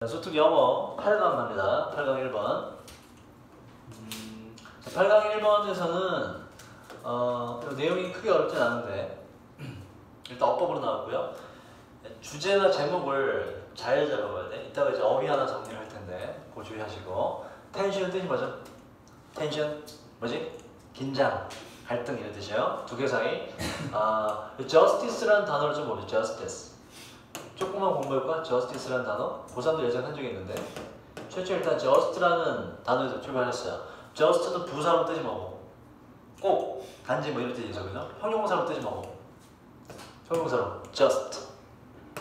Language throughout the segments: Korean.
소특 영어 8강 갑니다. 8강 1번. 8강 1번에서는 내용이 크게 어렵진 않은데 일단 어법으로 나왔고요. 주제나 제목을 잘 잡아봐야 돼. 이따가 이제 어휘 하나 정리를 할 텐데 그거 주의하시고. 텐션 뜻이 뭐죠? 텐션 뭐지? 긴장, 갈등 이런 뜻이에요. 두 개 사이. justice라는 단어를 좀 보죠. justice. 조금만 공부해볼까? justice라는 단어? 고3도 예전에 한 적이 있는데 최초 일단 just라는 단어에서 출발했어요. just는 부사로 뜻이 뭐고 꼭 단지 뭐 이런 뜻이죠. 그죠? 형용사로 뜻이 뭐고 형용사로 just.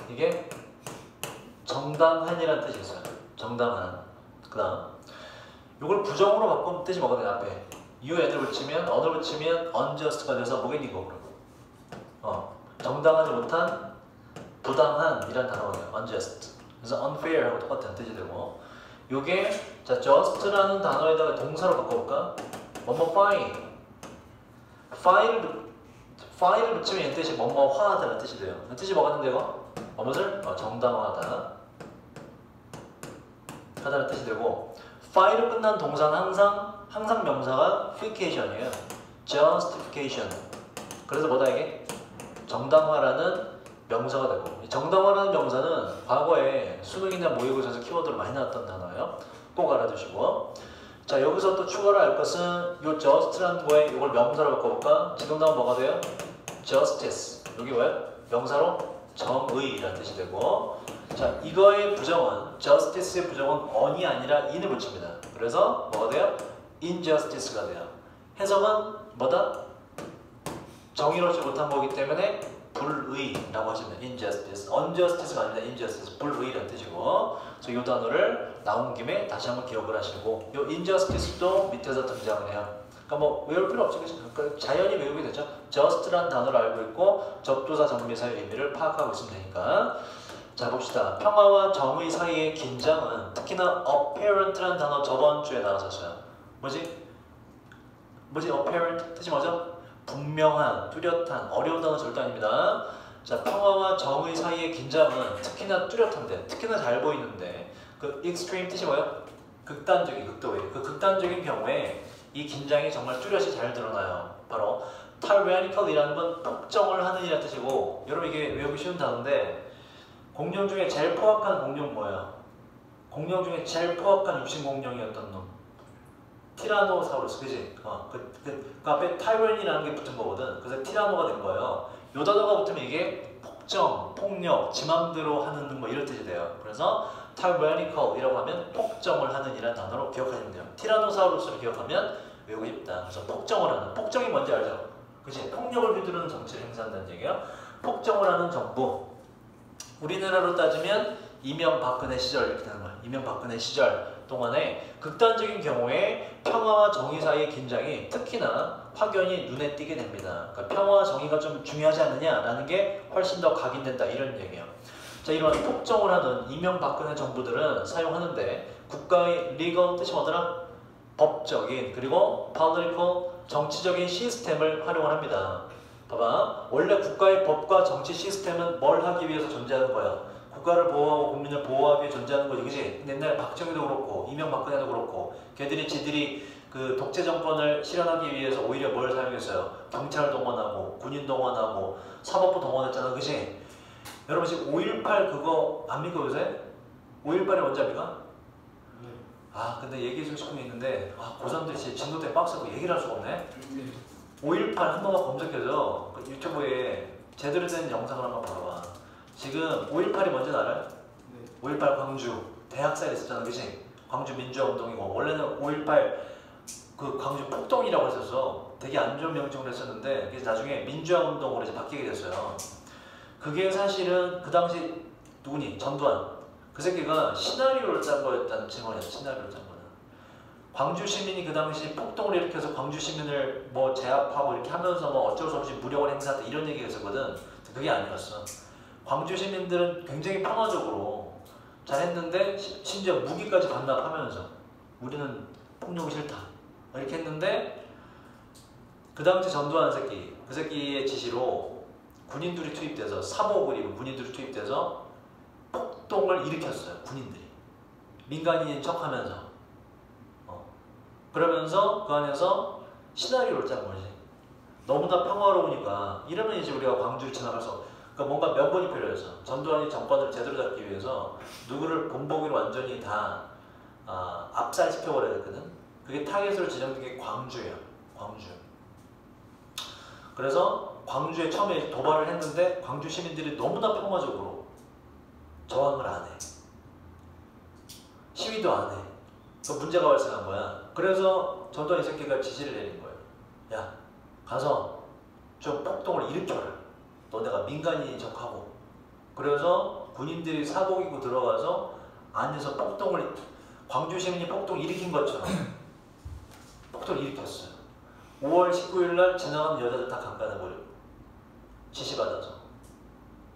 이게 정당한이라는 뜻이 있어요. 정당한. 그 다음 이걸 부정으로 바꾸면 뜻이 뭐가 돼요? 앞에 you 애들 붙이면 언어를 붙이면 unjust가 돼서 뭐겠니고 정당하지 못한 부당한 이란 단어가 돼요. unjust. 그래서 unfair하고 똑같은 뜻이 되고 요게 자 just라는 단어에다가 동사로 바꿔볼까? 뭐뭐 fine을 붙이면 이 뜻이 뭐뭐화하다는 뜻이 돼요. 그 뜻이 뭐가 되는데 이거? 뭐뭇을? 정당화하다 하다는 뜻이 되고 fine으로 끝난 동사는 항상 명사가 fication이에요. justification. 그래서 뭐다 이게? 정당화라는 명사가 되고 이 정당화라는 명사는 과거에 수능이나 모의고사에서 키워드로 많이 나왔던 단어예요. 꼭 알아두시고 자 여기서 또 추가로 알 것은 요 just라는 거에 이걸 명사로 바꿔볼까? 지금 나온 뭐가 돼요? justice. 여기 왜? 명사로 정의라는 뜻이 되고 자 이거의 부정은 justice의 부정은 on이 아니라 in을 붙입니다. 그래서 뭐가 돼요? injustice가 돼요. 해석은 뭐다? 정의롭지 못한 거기 때문에 불의라고 하시면 injustice, unjustice가 아니라 injustice, 불의라는 뜻이고 그래서 이 단어를 나온 김에 다시 한번 기억을 하시고 이 injustice도 밑에서 등장을 해요. 그러니까 뭐 외울 필요 없죠. 그러니까 자연히 외우게 되죠. just라는 단어를 알고 있고 접두사 정비사의 의미를 파악하고 있으면 되니까 자 봅시다. 평화와 정의 사이의 긴장은 특히나 apparent라는 단어 저번 주에 나왔었어요. 뭐지? apparent 뜻이 뭐죠? 분명한, 뚜렷한, 어려운 단어 절대 아닙니다. 자, 평화와 정의 사이의 긴장은 특히나 뚜렷한데, 특히나 잘 보이는데 그 extreme 뜻이 뭐예요? 극단적인, 극도의 그 극단적인 경우에 이 긴장이 정말 뚜렷이 잘 드러나요. 바로 tyrannical이라는 건 폭정을 하는 이라는 뜻이고 여러분 이게 외우기 쉬운 단어인데 공룡 중에 제일 포악한 공룡 뭐예요? 공룡 중에 제일 포악한 육신 공룡이었던 놈 티라노사우루스, 그지? 그 앞에 타이런이라는 게 붙은 거거든. 그래서 티라노가 된 거예요. 요 단어가 붙으면 이게 폭정, 폭력, 지 맘대로 하는 뭐 이런 뜻이 돼요. 그래서 tyrannical이라고 하면 폭정을 하는 이라는 단어로 기억하시면 돼요. 티라노사우루스를 기억하면 외우고 싶다. 그래서 폭정을 하는, 폭정이 뭔지 알죠? 그치? 폭력을 휘두르는 정치를 행사한다는 얘기예요. 폭정을 하는 정부. 우리나라로 따지면 이명박근혜 시절 이렇게 되는 거예요. 이명박근혜 시절 동안에 극단적인 경우에 평화와 정의 사이의 긴장이 특히나 확연히 눈에 띄게 됩니다. 그러니까 평화와 정의가 좀 중요하지 않느냐라는 게 훨씬 더 각인된다 이런 얘기예요. 자 이런 폭정을 하는 이명박근혜 정부들은 사용하는데 국가의 legal 뜻이 뭐더라? 법적인 그리고 political 정치적인 시스템을 활용을 합니다. 봐봐 원래 국가의 법과 정치 시스템은 뭘 하기 위해서 존재하는 거야? 국가를 보호하고 국민을 보호하기 위해 존재하는 거지, 그지? 근데 옛날에 박정희도 그렇고 이명박근혜도 그렇고 지들이 그 독재 정권을 실현하기 위해서 오히려 뭘 사용했어요? 경찰 동원하고 군인 동원하고 사법부 동원했잖아, 그지? 여러분 지금 5.18 그거 압니까 요새? 5.18이 언제 압니까? 네. 아 근데 얘기해주고 싶은 게 있는데 고3들이 진도 때문에 빡세고 얘기를 할 수가 없네. 5.18 한 번만 검색해서 그 유튜브에 제대로 된 영상을 한번 봐봐. 지금 5.18이 뭔지 알아요? 네. 5.18 광주 대학살이 있었잖아, 그치? 광주 민주화운동이고 원래는 5.18 그 광주 폭동이라고 했었어. 되게 안 좋은 명칭으로 했었는데 그래서 나중에 민주화운동으로 이제 바뀌게 됐어요. 그게 사실은 그 당시 누구니? 전두환. 그 새끼가 시나리오를 짠 거였다는 증언이야. 시나리오를 짠 거는. 광주 시민이 그 당시 폭동을 일으켜서 광주 시민을 뭐 제압하고 이렇게 하면서 뭐 어쩔 수 없이 무력을 행사했다 이런 얘기가 있었거든. 그게 아니었어. 광주 시민들은 굉장히 평화적으로 잘했는데 심지어 무기까지 반납하면서 우리는 폭력이 싫다 이렇게 했는데 그 당시 전두환 새끼 그 새끼의 지시로 군인들이 투입돼서 사복을 입은 군인들이 투입돼서 폭동을 일으켰어요. 군인들이. 민간인인 척하면서 그러면서 그 안에서 시나리오를 짠 거지. 너무나 평화로우니까 이러면 이제 우리가 광주를 지나가서 그러니까 뭔가 명분이 필요해서 전두환이 정권을 제대로 잡기 위해서 누구를 본보기로 완전히 다 압살시켜버려야 됐거든. 그게 타겟으로 지정된 게 광주예요. 광주. 그래서 광주에 처음에 도발을 했는데 광주 시민들이 너무나 평화적으로 저항을 안 해. 시위도 안 해. 그 문제가 발생한 거야. 그래서 전두환 이 새끼가 지시를 내린 거예요. 야, 가서 좀 폭동을 일으켜라. 너네가 민간인인 척하고. 그래서 군인들이 사복 입고 들어가서 안에서 폭동을 광주 시민이 폭동 일으킨 것처럼 폭동을 일으켰어요. 5월 19일 날 지나가는 여자들 다 강간해버려. 지시받아서.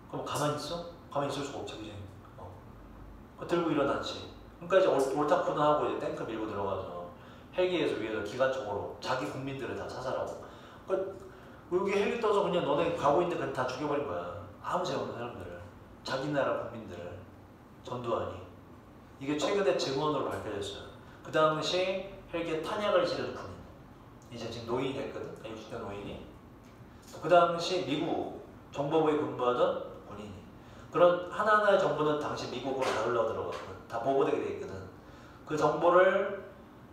그럼 가만히 있어? 가만히 있을 수가 없지, 그지? 들고 일어났지. 그러니까 이제 옳다쿠나 하고 이제 탱크 밀고 들어가서 헬기에서 위에서 기관총으로 자기 국민들을 다 사살하고. 그러니까 여기 헬기 떠서 그냥 너네 가고 있는 건 다 죽여버린 거야. 아무 죄 없는 사람들. 자기 나라 국민들. 전두환이. 이게 최근에 증언으로 밝혀졌어요. 그 당시 헬기에 탄약을 지른 군인. 이제 지금 노인이 됐거든. 60대 노인이. 그 당시 미국 정보부에 근무하던 군인이. 그런 하나하나의 정보는 당시 미국으로 다 흘러들어갔거든. 다 보고되게 돼 있거든. 그 정보를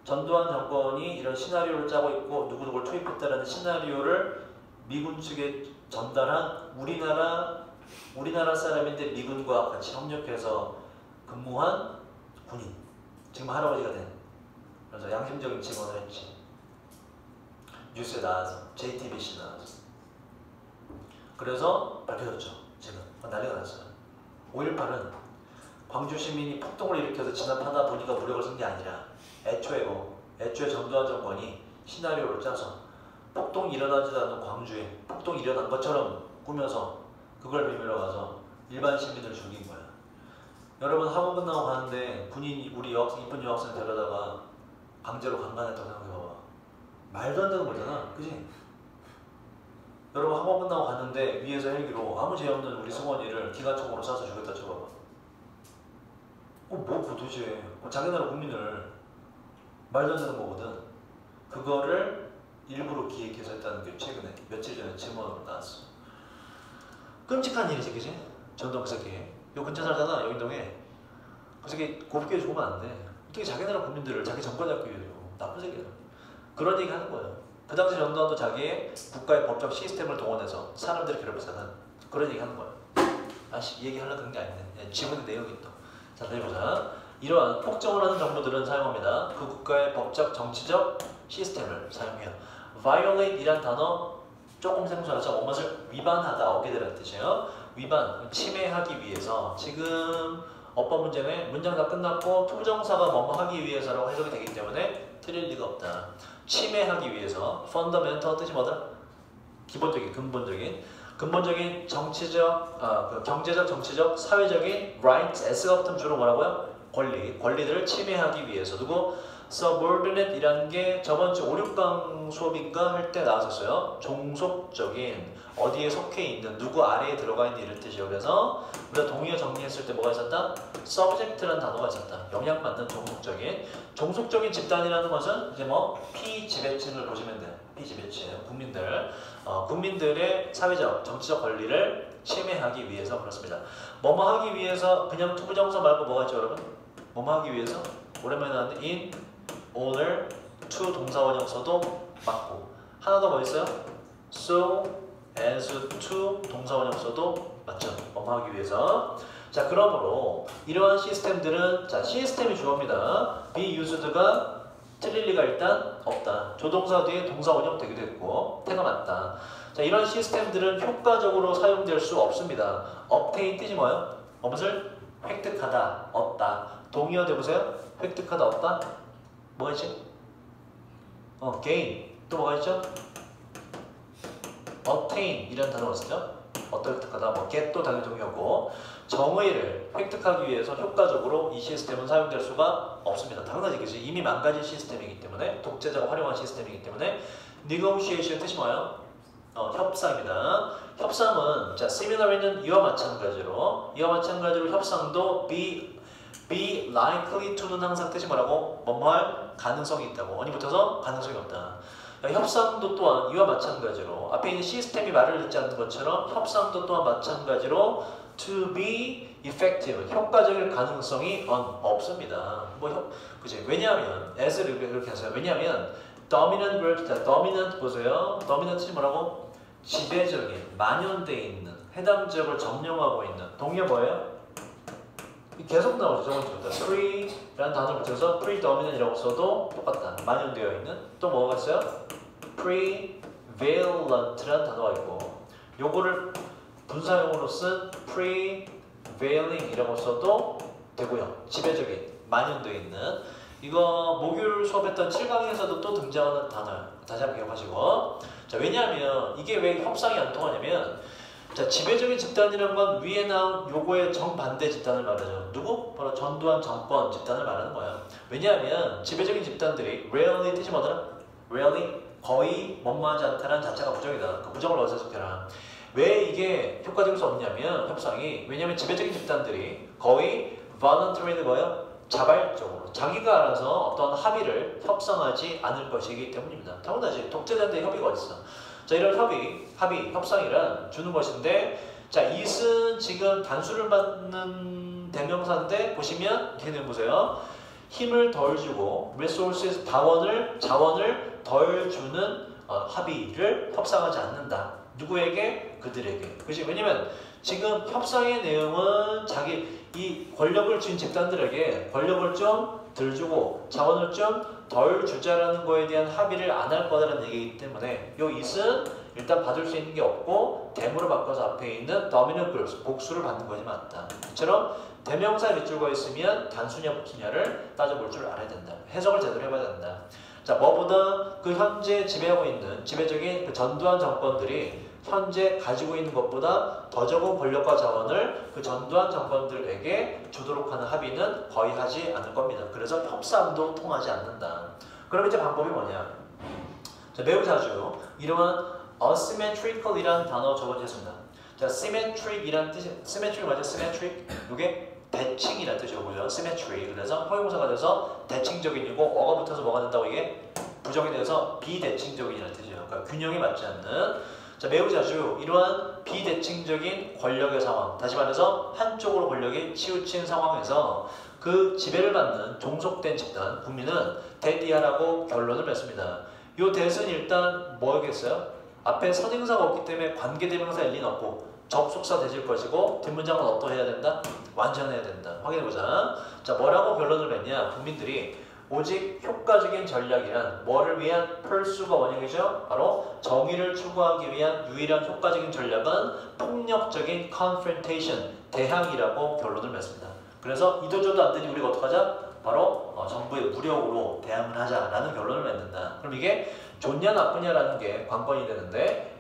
전두환 정권이 이런 시나리오를 짜고 있고 누구누구를 투입했다라는 시나리오를 미군 측에 전달한 우리나라 사람인데 미군과 같이 협력해서 근무한 군인. 지금 할아버지가 된. 그래서 양심적인 증언을 했지. 뉴스에 나와서 JTBC 나와서. 그래서 밝혀졌죠. 지금 난리가 났어요. 5.18은 광주 시민이 폭동을 일으켜서 진압하다 보니까 무력을 쓴 게 아니라 애초에 전두환 정권이 시나리오를 짜서 폭동이 일어나지도 않는 광주에 폭동이 일어난 것처럼 꾸며서 그걸 비밀로 가서 일반 시민들을 죽인 거야. 여러분 학원 끝나고 가는데 군인이 우리 이쁜 여학생 데려다가 강제로 강간했다고 생각해봐봐. 말도 안 되는 거잖아. 그지? 여러분 학원 끝나고 갔는데 위에서 헬기로 아무 죄 없는 우리 승원이를 기관총으로 쏴서 죽였다 쳐봐봐. 뭐 도대체 자기 나라 국민을 말도 안 되는 거거든. 그거를 일부러 기획해서 했다는 게 최근에 며칠 전에 증언으로 나왔어. 끔찍한 일이지, 그지? 전두환 그 새끼. 요 근처 살잖아, 여인동에. 그 새끼 곱게 죽으면 안 돼. 어떻게 자기 나라 국민들을 자기 정권 잡기 위해서. 나쁜 새끼야. 그런 얘기 하는 거예요. 그 당시 전두환도 자기의 국가의 법적 시스템을 동원해서 사람들을 괴롭히잖아. 그런 얘기 하는 거야. 이 얘기 하려고 그런 게 아닌데. 지문의 내용이 있다. 자, 내려보자. 이러한 폭정을 하는 정부들은 사용합니다. 그 국가의 법적, 정치적 시스템을 사용해요. violate 이란 단어 조금 생소하죠. 무엇을 위반하다, 어기다라는 뜻이에요. 위반, 침해하기 위해서. 지금 어법 문제는 문장 다 끝났고 투부정사가 뭐뭐 하기 위해서라고 해석이 되기 때문에 틀릴 리가 없다. 침해하기 위해서. fundamental 뜻이 뭐다? 기본적인, 근본적인 정치적, 경제적, 정치적, 사회적인 rights, S가 붙으면 주로 뭐라고요? 권리들을 침해하기 위해서. 누구? subordinate 이라는 게 저번 주 5, 6강 수업인가 할 때 나왔었어요. 종속적인, 어디에 속해 있는, 누구 아래에 들어가 있는 이런 뜻이에요. 그래서 우리가 동의어 정리했을 때 뭐가 있었다? subject라는 단어가 있었다. 영향받는 종속적인 집단이라는 것은 이제 뭐 피지배층을 보시면 돼요. 피지배층, 국민들의 사회적, 정치적 권리를 침해하기 위해서 그렇습니다. 뭐뭐 하기 위해서 그냥 투부정사 말고 뭐가 있죠, 여러분? 뭐뭐 하기 위해서 오랜만에 나왔는데 in, 오늘, to 동사원형서도 맞고 하나 더 뭐 있어요? so, as to 동사원형서도 맞죠? 뭐뭐 하기 위해서. 자, 그러므로 이러한 시스템들은 자 시스템이 주어입니다. be used가 틀릴 리가 일단 없다. 조동사 뒤에 동사원형 되기도 했고 태가 맞다. 자, 이런 시스템들은 효과적으로 사용될 수 없습니다. obtain 뜻이 뭐예요? 무엇을? 획득하다, 얻다. 동의어 대보세요. 획득하다, 얻다. 뭐가 있지? gain. 또 뭐가 있죠? attain 이라는 단어가 쓰죠. 어떤 획득하다, 뭐 get도 당연히 동의어고 정의를 획득하기 위해서 효과적으로 이 시스템은 사용될 수가 없습니다. 당연하지, 그치? 이미 망가진 시스템이기 때문에 독재자가 활용한 시스템이기 때문에 negotiation 뜻이 뭐예요? 협상입니다. 협상은 자 similar는 이와 마찬가지로 협상도 be be likely to는 항상 뜻이 뭐라고? 뭐뭐할 가능성이 있다고. 어디 붙어서 가능성이 없다. 협상도 또한 이와 마찬가지로 앞에 있는 시스템이 말을 듣지 않는 것처럼 협상도 또한 마찬가지로 to be effective 효과적일 가능성이 없습니다. 그치? 왜냐하면 as를 이렇게 하세요. 왜냐하면 dominant verb, dominant 보세요. dominant이 뭐라고? 지배적인, 만연돼 있는, 해당 지역을 점령하고 있는 동의어 뭐예요? 계속 나오죠. 저번 주부터 pre라는 단어를 붙여서 predominant이라고 써도 똑같다. 만연되어 있는. 또 뭐가 있어요? prevalent라는 단어가 있고 요거를 분사용으로 쓴 prevailing이라고 써도 되고요. 지배적인, 만연되어 있는. 이거 목요일 수업했던 7강에서도 또 등장하는 단어예요. 다시 한번 기억하시고. 자, 왜냐하면 이게 왜 협상이 안 통하냐면 자, 지배적인 집단이라는 건 위에 나온 요거의 정반대 집단을 말하죠. 누구? 바로 전두환 정권 집단을 말하는 거야. 왜냐하면 지배적인 집단들이 rarely 뜻이 뭐더라? rarely 거의 뭐뭐하지 않다라는 자체가 부정이다. 그 부정을 넣어서 적혀라. 왜 이게 효과적일 수 없냐면 협상이 왜냐하면 지배적인 집단들이 거의 voluntary는 뭐예요? 자발적으로 자기가 알아서 어떤 합의를 협상하지 않을 것이기 때문입니다. 당연하지. 독재자인데 협의가 어딨어. 자, 이런 합의, 협상이란 주는 것인데 자, it은 지금 단수를 받는 대명사인데 보시면 걔는 보세요. 힘을 덜 주고 resources, 자원을 덜 주는 합의를 협상하지 않는다. 누구에게? 그들에게. 그치? 왜냐면 지금 협상의 내용은 이 권력을 쥔 집단들에게 권력을 좀 덜 주고 자원을 좀 덜 주자라는 거에 대한 합의를 안 할 거다라는 얘기이기 때문에 요 it은 일단 받을 수 있는 게 없고 대모로 바꿔서 앞에 있는 dominant groups, 복수를 받는 것이 맞다. 이처럼 대명사 밑줄과 있으면 단수냐 복수냐를 따져볼 줄 알아야 된다. 해석을 제대로 해봐야 된다. 자, 뭐보다 그 현재 지배하고 있는 지배적인 그 전두환 정권들이 현재 가지고 있는 것보다 더 적은 권력과 자원을 그 전두환 정권들에게 주도록 하는 합의는 거의 하지 않을 겁니다. 그래서 협상도 통하지 않는다. 그럼 이제 방법이 뭐냐? 자, 매우 자주 이러한 asymmetrical이라는 단어 적어주셨습니다. 자, symmetric이라는 뜻이 symmetric 맞죠? symmetric 이게 대칭이라는 뜻이고요. symmetry 그래서 허용사가 돼서 대칭적인이고 어가 붙어서 뭐가 된다고 이게 부정이 돼서 비대칭적인이라는 뜻이에요. 그러니까 균형이 맞지 않는. 자, 매우 자주 이러한 비대칭적인 권력의 상황, 다시 말해서 한쪽으로 권력이 치우친 상황에서 그 지배를 받는 종속된 집단, 국민은 대디하라고 결론을 맺습니다. 이 대은 일단 뭐겠어요? 앞에 선행사가 없기 때문에 관계대명사 일리는 없고 접속사 되실 것이고 뒷문장은 어떠해야 된다? 완전해야 된다. 확인해보자. 자, 뭐라고 결론을 맺냐? 국민들이 오직 효과적인 전략이란 뭐를 위한 pursue가 원형이죠? 바로 정의를 추구하기 위한 유일한 효과적인 전략은 폭력적인 confrontation, 대항이라고 결론을 맺습니다. 그래서 이도저도 안 되니 우리가 어떡하자? 바로 정부의 무력으로 대항을 하자라는 결론을 맺는다. 그럼 이게 좋냐 나쁘냐라는 게 관건이 되는데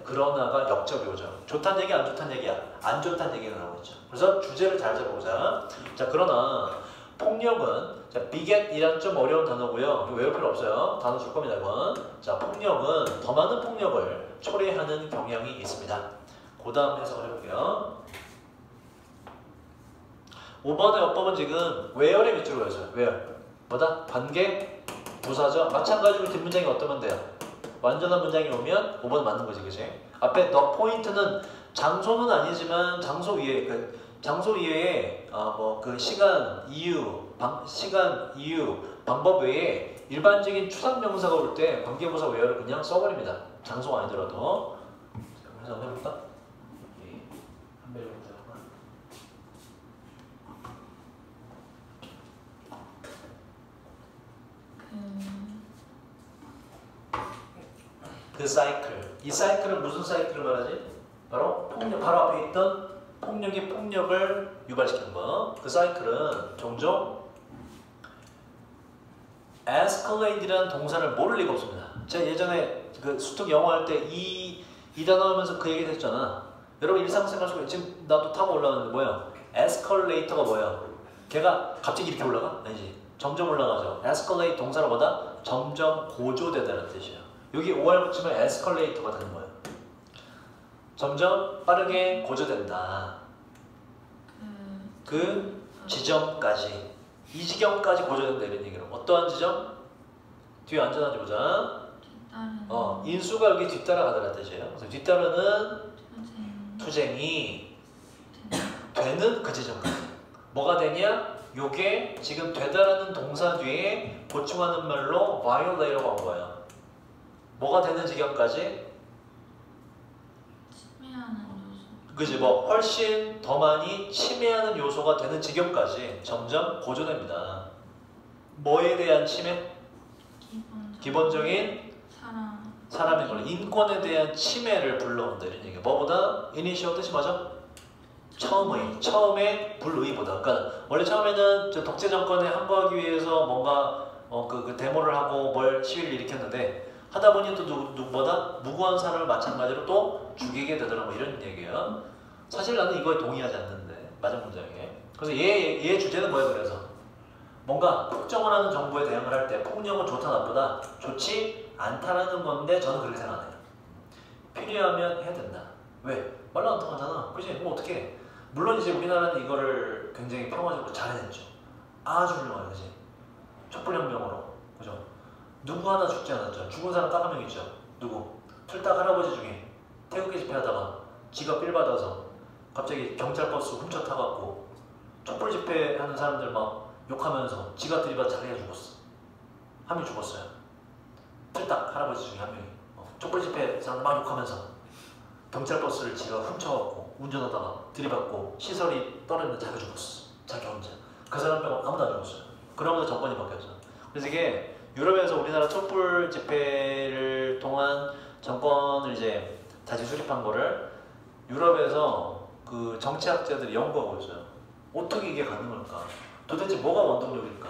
그러나가 역적이 오죠. 좋다는 얘기 안 좋다는 얘기야. 안 좋다는 얘기가 나오고 있죠. 그래서 주제를 잘 잡아보자. 자, 그러나 폭력은 자, beget이란 좀 어려운 단어고요. 외울 필요 없어요. 단어 줄 겁니다, 이건. 자, 폭력은 더 많은 폭력을 초래하는 경향이 있습니다. 그 다음 해석을 해볼게요. 5번의 어법은 지금 where의 밑줄을 그려줘요. where. 뭐다? 관계, 부사죠. 마찬가지로 뒷문장이 어떠면 돼요? 완전한 문장이 오면 5번 맞는 거지, 그치? 앞에 the point는 장소는 아니지만 장소 위에 그 시간, 이유, 방법 외에 일반적인 추상 명사가 올 때 관계부사 where를 그냥 써버립니다. 장소가 아니더라도. 그래서 한번 해볼까? 한 배 정도 해볼까? 그 사이클. 이 사이클은 무슨 사이클을 말하지? 바로 폭력, 바로 앞에 있던 폭력이 폭력을 유발시키는 거. 그 사이클은 종종 escalate이라는 동사를 모를 리가 없습니다. 제가 예전에 그 수특 영어 할 때 이 단어 하면서 그 얘기 했잖아. 여러분 일상생활 속에 지금 나도 타고 올라가는데 뭐야? escalator가 뭐야? 걔가 갑자기 이렇게 올라가? 아니지. 점점 올라가죠. escalate 동사로 보다 점점 고조되다는 뜻이에요. 여기 OR 붙이면 escalator가 되는 거예요. 점점 빠르게 고조된다. 지점까지 이 지경까지 고정된다 이런 얘기로. 어떠한 지점? 뒤에 안전한지 보자. 인수가 여기 뒤따라가더라 뜻이에요. 그래서 뒤따르는 투쟁이 되는 그 지점까지. 뭐가 되냐? 요게 지금 되다라는 동사 뒤에 보충하는 말로 violate라고 한 거예요. 뭐가 되는 지경까지? 침해하는 요소. 그지 뭐 훨씬 더 많이 침해하는 요소가 되는 지경까지 점점 고조됩니다. 뭐에 대한 침해? 기본적인 사람의 걸 인권에 대한 침해를 불러온다 이런 얘기예요. 뭐보다? 이니시얼 뜻이 뭐죠? 처음에 불의보다. 그러니까 원래 처음에는 저 독재 정권에 항거하기 위해서 뭔가 그 데모를 하고 뭘 시위를 일으켰는데 하다 보니 또 누구보다 무고한 사람을 마찬가지로 또 죽이게 되더라고 이런 얘기예요. 사실 나는 이거에 동의하지 않는데 맞은 문장이에요. 그래서 얘 주제는 뭐예요? 그래서 뭔가 폭정을 하는 정부에 대응을 할 때 폭력은 좋다 나쁘다 좋지 않다라는 건데 저는 그렇게 생각해요. 필요하면 해야 된다. 왜? 말로 안 통하잖아. 그지? 뭐 어떻게? 물론 이제 우리나라는 이거를 굉장히 평화적으로 잘 해냈죠. 아주 훌륭하게 그지? 촛불혁명으로 그죠? 누구 하나 죽지 않았죠. 죽은 사람 딱 한 명 있죠. 누구? 틀딱 할아버지 중에 태극기 집회하다가 지가 삘 받아서 갑자기 경찰 버스 훔쳐 타갖고 촛불 집회하는 사람들 막 욕하면서 지가 들이받아 자기가 죽었어. 한 명 죽었어요. 틀딱 할아버지 중에 한 명이 촛불 집회 사람 막 욕하면서 경찰 버스를 지가 훔쳐갖고 운전하다가 들이받고 시설이 떨어졌는데 자기가 죽었어. 자기 혼자. 그 사람 빼고 아무도 안 죽었어요. 그러면서 정권이 바뀌었어. 그래서 이게 유럽에서 우리나라 촛불 집회를 통한 정권을 이제 다시 수립한 거를 유럽에서 그 정치학자들이 연구하고 있어요. 어떻게 이게 가능할까? 도대체 뭐가 원동력일까?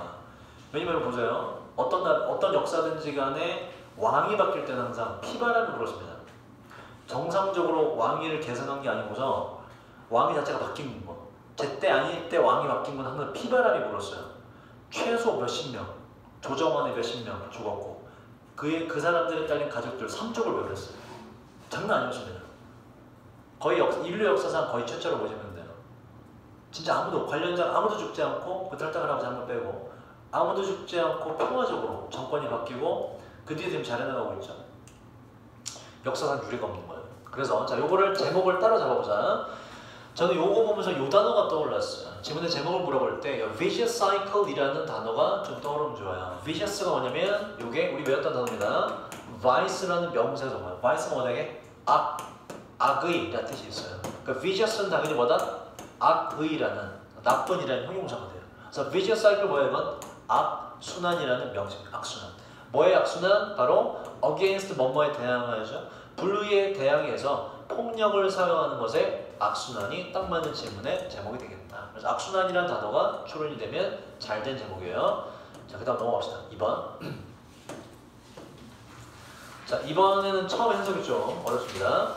왜냐면 보세요. 어떤 역사든지 간에 왕이 바뀔 때는 항상 피바람이 불었습니다. 정상적으로 왕위를 개선한 게 아니고서 왕위 자체가 바뀐 거. 제때 아닐 때 왕이 바뀐 건 항상 피바람이 불었어요. 최소 몇십 명, 조정원에 몇십 명 죽었고 그 사람들에 딸린 가족들 3족을 멸했어요. 장난 아니었습니다. 거의 인류 역사상 거의 최초로 보시면 돼요. 진짜 아무도 관련자 아무도 죽지 않고 그 탈탁을 하고 한번 빼고 아무도 죽지 않고 평화적으로 정권이 바뀌고 그 뒤에 지금 잘 해나가고 있죠. 역사상 유례가 없는 거예요. 그래서 자 요거를 제목을 따로 잡아보자. 저는 요거 보면서 요 단어가 떠올랐어요. 지문의 제목을 물어볼 때 vicious cycle이라는 단어가 좀 떠오르면 좋아요. vicious가 뭐냐면 요게 우리 외웠던 단어입니다. vice라는 명사에서 뭐예요? vice가 뭐냐게 악의라는 뜻이 있어요. 그러니까 vicious는 당연히 뭐다? 악의라는 나쁜이라는 형용사가 돼요. 그래서 vicious cycle 뭐예요? 이건 악순환이라는 명칭입니다. 악순환. 뭐의 악순환? 바로 against 뭐뭐에 대항하여죠. 불의에 대항해서 폭력을 사용하는 것에 악순환이 딱 맞는 질문의 제목이 되겠다. 그래서 악순환이라는 단어가 추론이 되면 잘된 제목이에요. 자, 그 다음 넘어갑시다. 2번. 자, 이번에는 처음 해석이 좀 어렵습니다.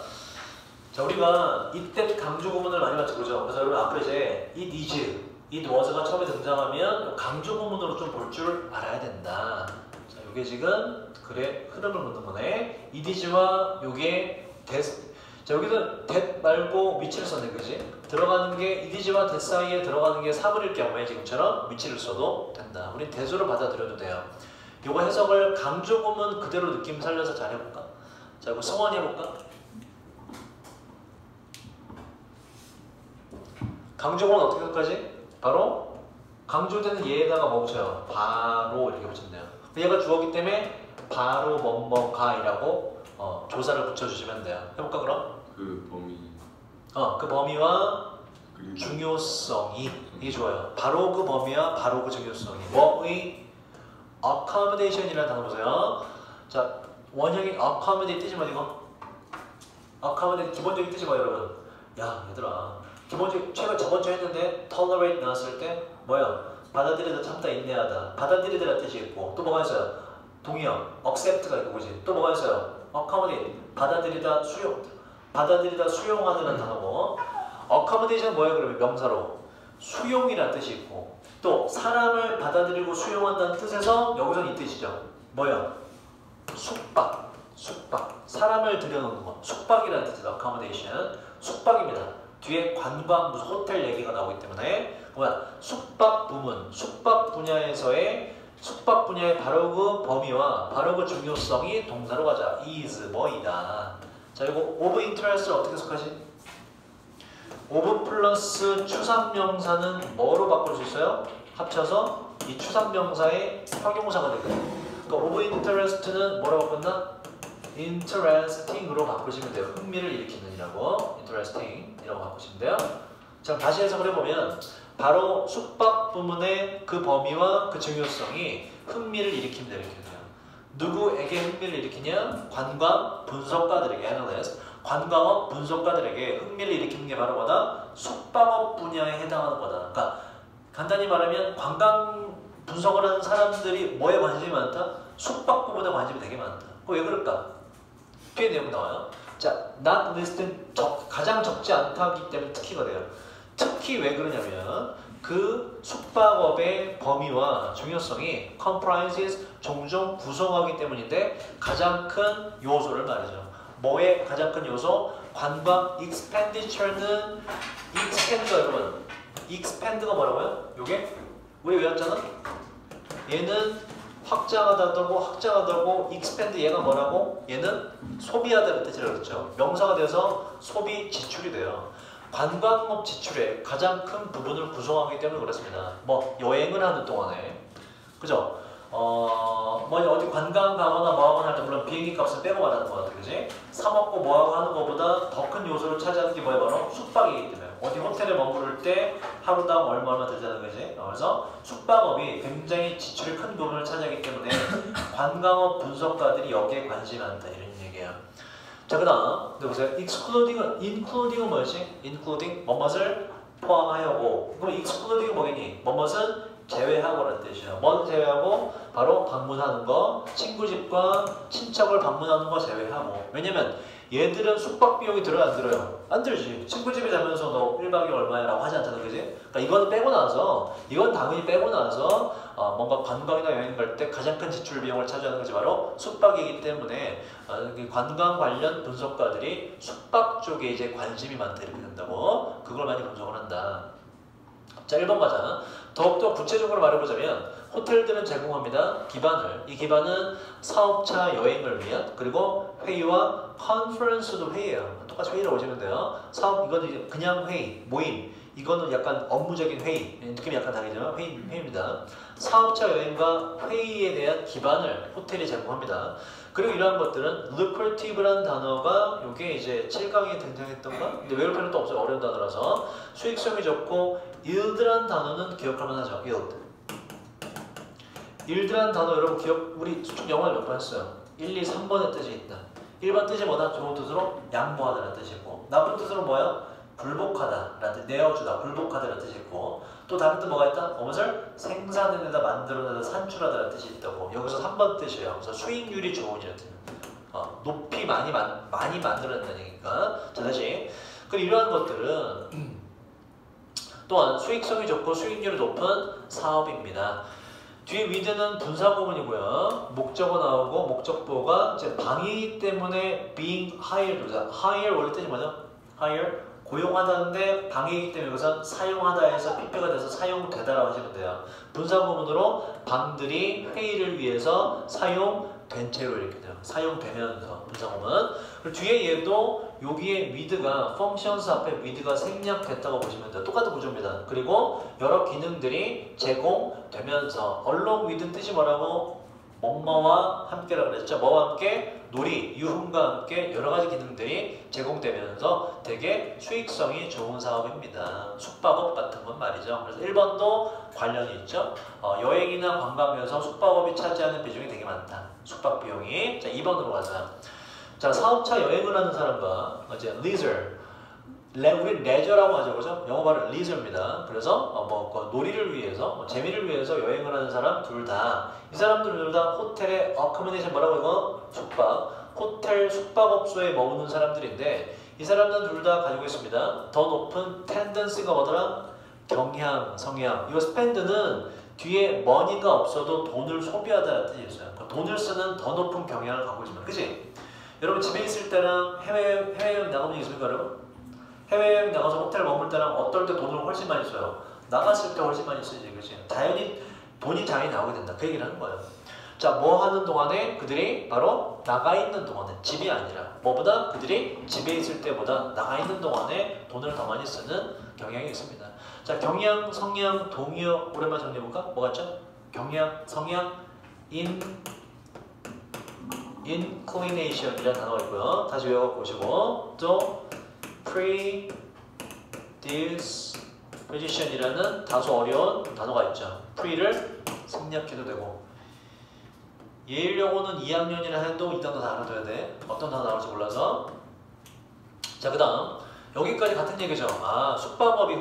자, 우리가 이때 강조 구문을 많이 같이 보죠. 그래서 여러분 앞에 이제 it is, it was가 처음에 등장하면 강조 구문으로 좀 볼 줄 알아야 된다. 자, 요게 지금 글의 흐름을 묻는 거네. it is와 요게 자, 여기서 that 말고 위치를 썼네, 그지? 들어가는 게 it is와 that 사이에 들어가는 게 사물일 경우에 지금처럼 위치를 써도 된다. 우린 대수로 받아들여도 돼요. 요거 해석을 강조 구문 그대로 느낌 살려서 잘 해볼까? 자, 이거 성원이 해볼까? 강조구문 어떻게 할까지? 바로 강조되는 얘에다가 뭐 붙여요? 바로 이렇게 붙이면 돼요. 얘가 주어기 때문에 바로 뭐뭐가이라고 조사를 붙여주시면 돼요. 해볼까 그럼? 그 범위. 그 범위와 중요성이 이게 좋아요. 바로 그 범위와 바로 그 중요성이 뭐의 accommodation이라는 단어 보세요. 자, 원형이 accommodate 뜻이 뭐지 이거? accommodate 기본적인 뜻이 뭐야 여러분? 야 얘들아 기본적인 최근 저번 주에 했는데 tolerate 나왔을 때 뭐야? 받아들이다 참다 인내하다 받아들이다라 뜻이 있고 또 뭐가 있어요? 동의어 accept가 있고 그지? 또 뭐가 있어요? accommodate 받아들이다 수용 받아들이다 수용하다는 단어고 accommodation 뭐예요 그러면 명사로 수용이라는 뜻이 있고 또 사람을 받아들이고 수용한다는 뜻에서 여기서는 이 뜻이죠. 뭐야? 숙박 사람을 들여놓는 거 숙박이라는 뜻이다. accommodation 숙박입니다. 뒤에 관광 무슨 호텔 얘기가 나오기 때문에 뭐야 숙박 부문, 숙박 분야에서의 숙박 분야의 바로 그 범위와 바로 그 중요성이 동사로 가자. is 뭐이다. 자 이거 of interest를 어떻게 해석하지? of 플러스 추상명사는 뭐로 바꿀 수 있어요? 합쳐서 이 추상명사의 형용사가 되거든요. 그러니까 of interest는 뭐라고 바꾼다? interesting으로 바꾸시면 돼요. 흥미를 일으키는 이라고 interesting 이라고 바꾸시면 돼요. 자 다시 해석을 해보면 바로 숙박 부문의 그 범위와 그 중요성이 흥미를 일으킨다 이렇게 돼요. 누구에게 흥미를 일으키냐? 관광 분석가들에게 analyst, 관광업 분석가들에게 흥미를 일으키는 게 바로 뭐다? 숙박업 분야에 해당하는 거다. 그러니까 간단히 말하면 관광 분석을 하는 사람들이 뭐에 관심이 많다? 숙박부보다 관심이 되게 많다. 왜 그럴까? 뒤에 내용 나와요. 자, not listed 가장 적지 않다기 때문에 특히가 돼요. 특히 왜 그러냐면 그 숙박업의 범위와 중요성이 comprises 종종 구성하기 때문인데 가장 큰 요소를 말이죠. 뭐의 가장 큰 요소? 관광 expenditure는 expand 여러분. expand가 뭐라고요? 요게 우리 외웠잖아? 얘는 확장하다고 expand 얘가 뭐라고? 얘는 소비하다는 뜻이라고 그랬죠. 명사가 돼서 소비 지출이 돼요. 관광업 지출의 가장 큰 부분을 구성하기 때문에 그렇습니다. 뭐 여행을 하는 동안에 그죠? 뭐 어디 관광 가거나 뭐 하거나 할 때 물론 비행기 값을 빼고 말하는 것 같아, 그지? 사 먹고 뭐 하고 하는 것보다 더 큰 요소를 차지하는 게 뭐야? 바로 숙박이기 때문에 어디 호텔에 머무를 때 하루당 얼마 들자는 거지. 그래서 숙박업이 굉장히 지출의 큰 부분을 차지하기 때문에 관광업 분석가들이 여기에 관심이 많다 이런 얘기예요. 자 그다음 보세요. including은 뭐지? including 뭐뭇을 포함하여고. 그럼 excluding은 뭐겠니? 뭐뭇은 제외하고라는 뜻이에요. 뭘 제외하고? 바로 방문하는 거, 친구 집과 친척을 방문하는 거 제외하고. 왜냐면 얘들은 숙박 비용이 들어요, 안 들어요? 안 들지. 친구 집에 자면서 너 1박에 얼마야 라고 하지 않잖아, 그지? 그러니까 이거는 빼고 나서, 이건 당연히 빼고 나서 뭔가 관광이나 여행 갈 때 가장 큰 지출 비용을 차지하는 것이 바로 숙박이기 때문에 관광 관련 분석가들이 숙박 쪽에 이제 관심이 많다 이렇게 된다고. 그걸 많이 분석을 한다. 자 1번 가자. 더욱더 구체적으로 말해보자면 호텔들은 제공합니다. 기반을. 이 기반은 사업차 여행을 위한 그리고 회의와 컨퍼런스도 회의예요. 똑같이 회의라고 보시면 돼요. 사업 이거는 그냥 회의, 모임. 이거는 약간 업무적인 회의. 느낌이 약간 다르지만 회의입니다. 사업차 여행과 회의에 대한 기반을 호텔이 제공합니다. 그리고 이러한 것들은 lucrative라는 단어가 이게 이제 7강에 등장했던가? 근데 외울 필요는 또 없어요. 어려운 단어라서. 수익성이 좋고 yield라는 단어는 기억하면 하죠. yield라는 단어 여러분 우리 수축 영어를 몇 번 했어요? 1, 2, 3번의 뜻이 있다. 1번 뜻이 뭐다? 좋은 뜻으로 양보하다라는 뜻이 있고 나쁜 뜻으로 뭐야? 불복하다라는 뜻, 내어주다, 불복하다라는 뜻이 있고 또 다른 뜻 뭐가 있다? 무엇을 생산해내다, 만들어내다, 산출하다라는 뜻이 있다고. 여기서 3번 뜻이에요. 그래서 수익률이 좋은이라는 뜻. 높이 많이 만들어낸다는 얘기니까. 자 다시. 그리고 이러한 것들은 또한 수익성이 좋고 수익률이 높은 사업입니다. 뒤에 with는 분사 구문이고요. 목적어 나오고 목적보가 이제 방이기 때문에 being hired. hire 원래 뜻이 뭐죠? hire 고용하다는데 방이기 때문에 여기서 사용하다에서 PP가 돼서 사용되다라고 하시면 돼요. 분사 구문으로 방들이 회의를 위해서 사용된 채로 이렇게 돼요. 사용되면서 분사 구문. 그리고 뒤에 얘도 여기에 with가 functions 앞에 with가 생략됐다고 보시면 돼요. 똑같은 구조입니다. 그리고 여러 기능들이 제공되면서 along with 뜻이 뭐라고? 뭐뭐와 함께라고 그랬죠. 뭐와 함께? 놀이, 유흥과 함께 여러 가지 기능들이 제공되면서 되게 수익성이 좋은 사업입니다. 숙박업 같은 건 말이죠. 그래서 1번도 관련이 있죠. 여행이나 관광에서 숙박업이 차지하는 비중이 되게 많다. 숙박 비용이. 자 2번으로 가자. 자 사업차 여행을 하는 사람과 이제 leisure 우리 레저라고 하죠, 그죠? 영어 발음 leisure입니다. 그래서 놀이를 위해서, 재미를 위해서 여행을 하는 사람 둘 다, 이 사람들 둘 다 호텔의 accommodation 뭐라고 이거? 숙박, 호텔 숙박업소에 머무는 사람들인데 이 사람들 둘 다 가지고 있습니다. 더 높은 tendency가 뭐더라? 경향, 성향. 이거 spend는 뒤에 money가 없어도 돈을 소비하다는 뜻이 있어요. 돈을 쓰는 더 높은 경향을 갖고 있습니다. 그치? 여러분 집에 있을 때랑 해외여행 나가본 적 있습니까, 여러분? 해외여행 나가서 호텔 머물 때랑 어떨 때 돈을 훨씬 많이 써요? 나갔을 때 훨씬 많이 쓰지, 그렇지? 자연히 돈이 장이 나오게 된다. 그 얘기를 하는 거예요. 자, 뭐 하는 동안에 그들이 바로 나가 있는 동안에 집이 아니라 뭐보다 그들이 집에 있을 때보다 나가 있는 동안에 돈을 더 많이 쓰는 경향이 있습니다. 자, 경향, 성향, 동의어 오랜만에 정리해볼까? 뭐 같죠? 경향, 성향, inclination이라는 단어가 있고요. 다시 외워보시고 또 predisposition이라는 다소 어려운 단어가 있죠. pre를 생략해도 되고 예일 영어는 2학년이라 해도 이 단어 다 알아둬야 돼. 어떤 단어 나올지 몰라서. 자, 그 다음 여기까지 같은 얘기죠. 아, 숙박업이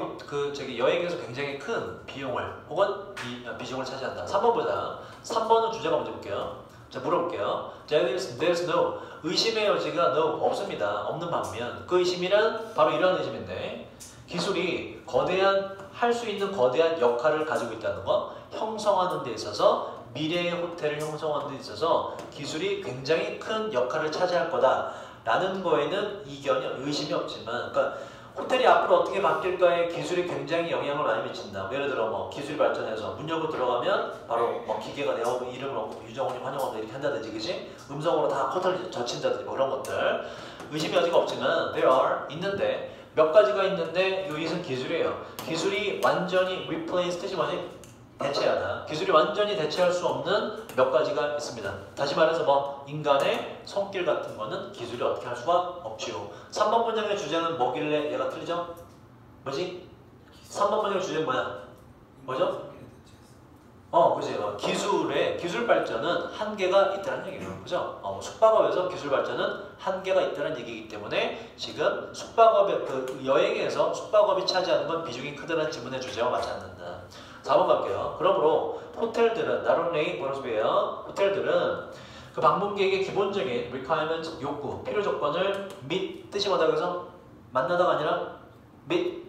여행에서 굉장히 큰 비용을 혹은 비중을 차지한다. 3번 보자. 3번은 주제가 먼저 볼게요. 자, 물어볼게요. There's no. 의심의 여지가 no. 없습니다. 없는 반면 그 의심이란 바로 이런 의심인데 기술이 할 수 있는 거대한 역할을 가지고 있다는 거, 형성하는 데 있어서 미래의 호텔을 형성하는 데 있어서 기술이 굉장히 큰 역할을 차지할 거다 라는 거에는 의심이 없지만, 그러니까 호텔이 앞으로 어떻게 바뀔까에 기술이 굉장히 영향을 많이 미친다. 예를 들어 뭐 기술이 발전해서 문 열고 들어가면 바로 뭐 기계가 내 이름을 유정원님 환영합니다 이렇게 한다든지, 그지? 음성으로 다 코털을 젖힌다든지 뭐 그런 것들 의심의 여지가 없지만 there are 있는데 몇 가지가 있는데 이것은 기술이에요. 기술이 완전히 replace 뜻이 뭐지? 대체하다. 기술이 완전히 대체할 수 없는 몇 가지가 있습니다. 다시 말해서 뭐 인간의 손길 같은 거는 기술이 어떻게 할 수가 없지요. 3번 문장의 주제는 뭐길래 얘가 틀리죠? 뭐지? 3번 문장의 주제는 뭐야? 뭐죠? 그지. 기술 발전은 한계가 있다는 얘기예요. 그죠? 숙박업에서 기술 발전은 한계가 있다는 얘기이기 때문에 지금 숙박업의 여행에서 숙박업이 차지하는 건 비중이 크다는 질문의 주제와 맞지 않는다. 4번 갈게요. 그러므로 호텔들은 호텔들은 그 방문객의 기본적인 requirement 요구, 필요 조건을 뜻이 뭐다 그래서 만나다가 아니라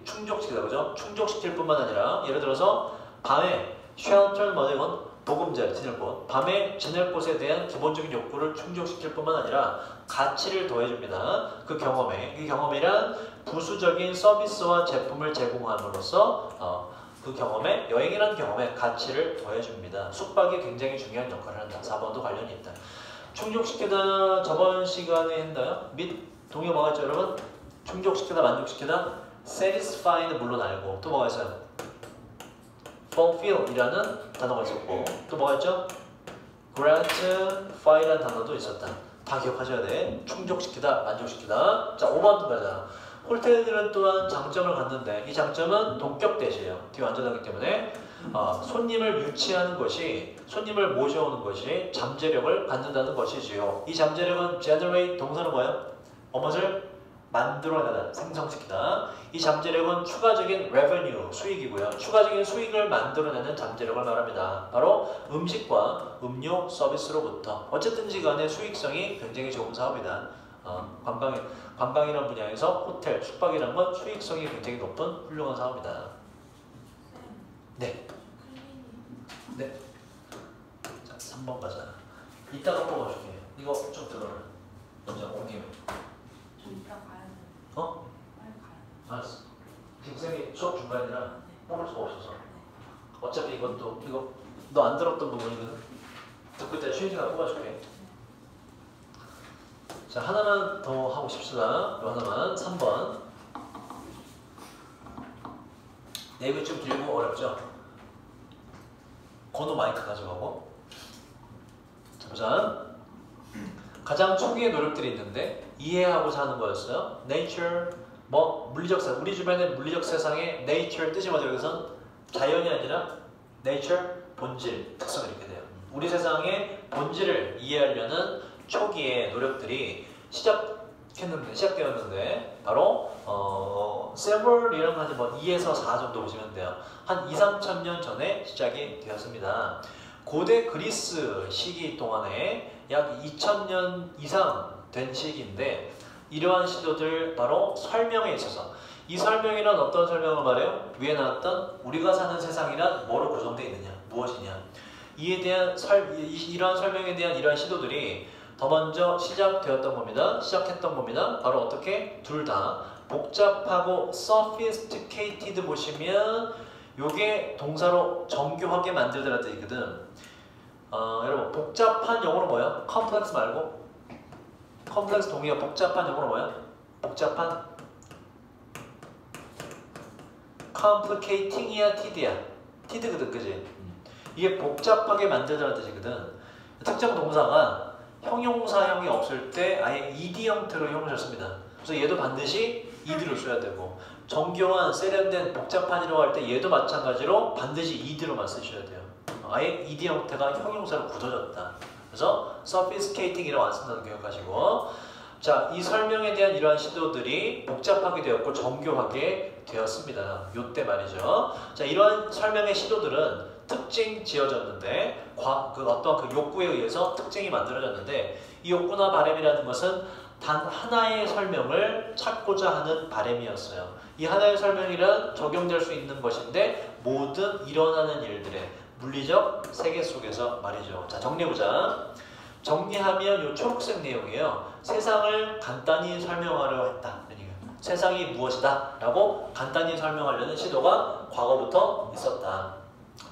충족시키다, 그죠? 충족시킬 뿐만 아니라 예를 들어서 밤에 shelter 이건 보금자리 지낼 곳, 밤에 지낼 곳에 대한 기본적인 욕구를 충족시킬 뿐만 아니라 가치를 더해줍니다. 이 경험이란 부수적인 서비스와 제품을 제공함으로써 그 경험에, 여행이라는 경험에 가치를 더해줍니다. 숙박이 굉장히 중요한 역할을 한다. 4번도 관련이 있다. 충족시키다 저번 시간에 했나요? 동의어 뭐가 있죠 여러분? 충족시키다, 만족시키다. satisfy는 물론 알고 또 뭐가 있어요? fulfill이라는 단어가 있었고 또 뭐가 있죠? gratify라는 단어도 있었다. 다 기억하셔야 돼. 충족시키다, 만족시키다. 자, 5번 가자. 호텔들은 또한 장점을 갖는데 이 장점은 동격 대시예요. 뒤에 완전하기 때문에 손님을 유치하는 것이, 손님을 모셔오는 것이 잠재력을 갖는다는 것이지요. 이 잠재력은 generate 동사는 뭐예요? 무엇을 만들어내다, 생성시키다. 이 잠재력은 추가적인 revenue, 수익이고요. 추가적인 수익을 만들어내는 잠재력을 말합니다. 바로 음식과 음료 서비스로부터. 어쨌든지 간에 수익성이 굉장히 좋은 사업이다. 관광이라는 분야에서 호텔, 숙박이라는 건 수익성이 굉장히 높은 훌륭한 사업이다. 네. 네. 자, 3번 가자. 이따가 뽑아줄게. 이거 좀 들어라. 먼저 옮기면. 저 이따 가야 돼. 빨리 가야 돼. 알았어. 지금 쌤이 수업 중간이라 뽑을 수가 없어서. 어차피 이거 너 안 들었던 부분이거든. 듣고 있다 쉬는 시간 뽑아줄게. 자, 하나만 더 하고 싶습니다. 하나만. 3번. 내용이 좀 길고 어렵죠? 건우 마이크 가져가고. 자, 보자. 가장 초기의 노력들이 있는데 이해하고자 하는 거였어요. nature, 물리적 세상. 우리 주변의 물리적 세상의 nature 뜻이 뭐죠? 여기서 자연이 아니라 nature, 본질, 특성 이렇게 돼요. 우리 세상의 본질을 이해하려는 초기의 노력들이 시작되었는데 바로 several이라는 건 한 2에서 4 정도 보시면 돼요. 한 2-3천 년 전에 시작이 되었습니다. 고대 그리스 시기 동안에 약 2000년 이상 된 시기인데 이러한 시도들 바로 설명에 있어서 이 설명이란 어떤 설명을 말해요? 위에 나왔던 우리가 사는 세상이란 뭐로 구성되어 있느냐, 무엇이냐 이에 대한 이러한 설명에 대한 이러한 시도들이 더 먼저 시작했던 겁니다. 바로 어떻게? 둘 다 복잡하고 sophisticated 보시면 요게 동사로 정교하게 만들다라는 뜻이거든. 여러분 복잡한 영어로 뭐예요? complex 말고 complex 동의어 복잡한 영어로 뭐예요? 복잡한 complicating이야 td야? td거든 그지? 이게 복잡하게 만들다라는 뜻이거든. 특정 동사가 형용사형이 없을 때 아예 ed 형태로 형용사를 씁니다. 그래서 얘도 반드시 ed를 써야 되고 정교한 세련된 복잡한이라고 할 때 얘도 마찬가지로 반드시 ed로만 쓰셔야 돼요. 아예 ed 형태가 형용사로 굳어졌다. 그래서 sophisticating이라고 안 쓴다는 거 기억하시고 자, 이 설명에 대한 이러한 시도들이 복잡하게 되었고 정교하게 되었습니다. 요때 말이죠. 자, 이러한 설명의 시도들은 특징 지어졌는데 어떤 그 욕구에 의해서 특징이 만들어졌는데 이 욕구나 바램이라는 것은 단 하나의 설명을 찾고자 하는 바램이었어요. 이 하나의 설명이란 적용될 수 있는 것인데 모든 일어나는 일들의 물리적 세계 속에서 말이죠. 자, 정리해보자. 정리하면 이 초록색 내용이에요. 세상을 간단히 설명하려 했다. 세상이 무엇이다 라고 간단히 설명하려는 시도가 과거부터 있었다.